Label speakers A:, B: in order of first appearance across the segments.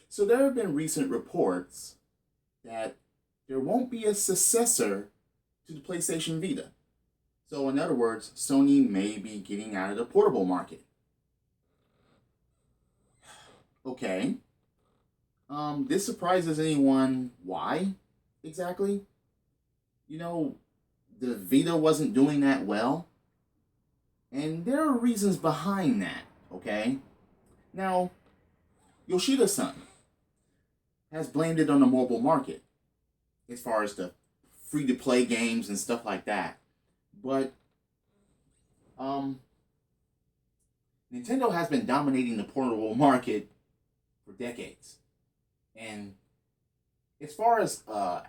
A: So there have been recent reports that there won't be a successor to the PlayStation Vita. So in other words, Sony may be getting out of the portable market. Okay. This surprises anyone. Why exactly? You know, the Vita wasn't doing that well. And there are reasons behind that, okay? Now, Yoshida-San has blamed it on the mobile market as far as the free-to-play games and stuff like that. But Nintendo has been dominating the portable market for decades. And as far as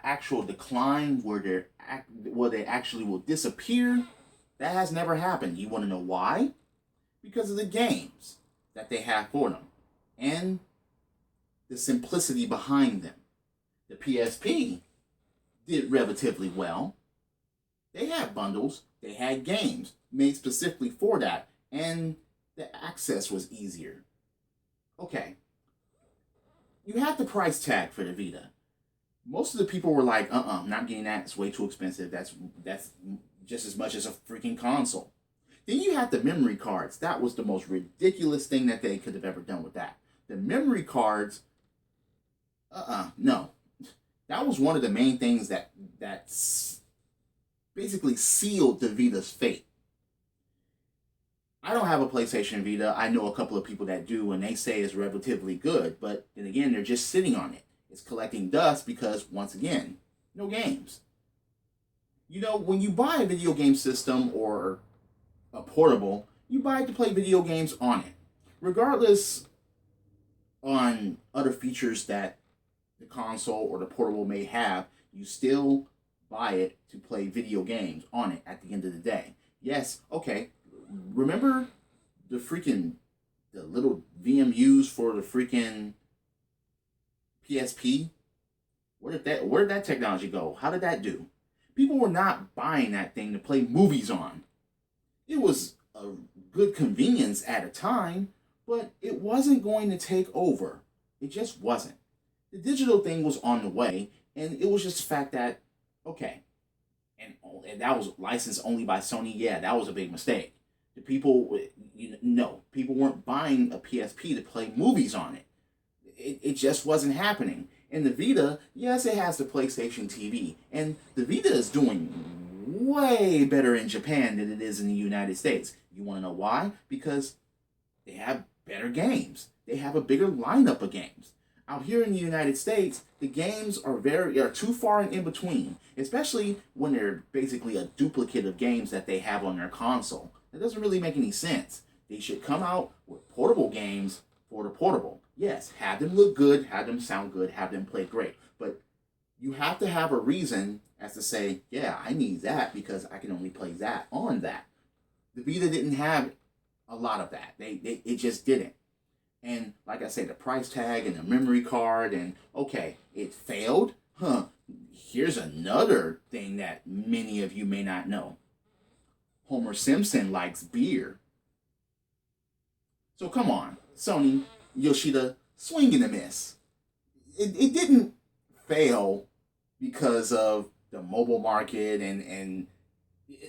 A: actual decline where they actually will disappear, that has never happened. You want to know why? Because of the games that they have for them and the simplicity behind them. The PSP did relatively well. They had bundles, they had games made specifically for that, and the access was easier. Okay, you had the price tag for the Vita. Most of the people were like, I'm not getting that, it's way too expensive, that's just as much as a freaking console. Then you had the memory cards. That was the most ridiculous thing that they could have ever done with that. The memory cards, no. That was one of the main things that basically sealed the Vita's fate. I don't have a PlayStation Vita. I know a couple of people that do, and they say it's relatively good. But then again, they're just sitting on it. It's collecting dust because, once again, no games. You know, when you buy a video game system or a portable, you buy it to play video games on it. Regardless on other features that the console or the portable may have, you still buy it to play video games on it at the end of the day. Yes, okay. Remember the little VMUs for the freaking PSP? Where did that technology go? How did that do? People were not buying that thing to play movies on. It was a good convenience at a time, but it wasn't going to take over. It just wasn't. The digital thing was on the way, and it was just the fact that, okay, and that was licensed only by Sony. Yeah, that was a big mistake. The people, people weren't buying a PSP to play movies on it. It just wasn't happening. And the Vita, yes, it has the PlayStation TV, and the Vita is doing way better in Japan than it is in the United States. You want to know why? Because they have better games. They have a bigger lineup of games. Out here in the United States, the games are too far and in between, especially when they're basically a duplicate of games that they have on their console. That doesn't really make any sense. They should come out with portable games for the portable. Yes, have them look good, have them sound good, have them play great. But you have to have a reason as to say, yeah, I need that because I can only play that on that. The Vita didn't have a lot of that. It just didn't. And like I said, the price tag and the memory card, and okay, it failed. Here's another thing that many of you may not know. Homer Simpson likes beer. So come on, Sony, Yoshida, swing and a miss. It didn't fail because of the mobile market and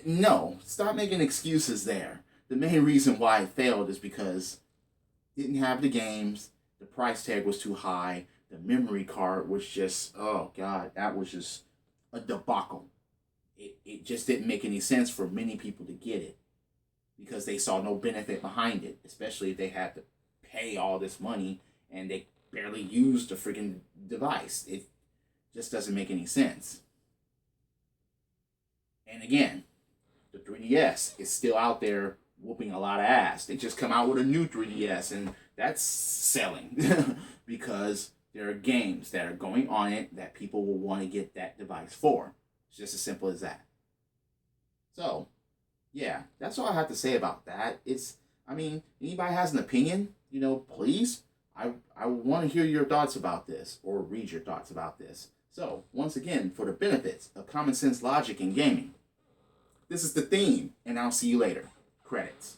A: no, stop making excuses there. The main reason why it failed is because it didn't have the games, the price tag was too high, the memory card was just, oh God, that was just a debacle. It just didn't make any sense for many people to get it because they saw no benefit behind it, especially if they had to pay all this money and they barely used the freaking device. It just doesn't make any sense. And again, the 3DS is still out there whooping a lot of ass. They just come out with a new 3DS and that's selling because there are games that are going on it that people will want to get that device for. It's just as simple as that. So, yeah, that's all I have to say about that. Anybody has an opinion, please. I want to hear your thoughts about this or read your thoughts about this. So, once again, for the benefits of common sense logic in gaming, this is the theme, and I'll see you later. Credits.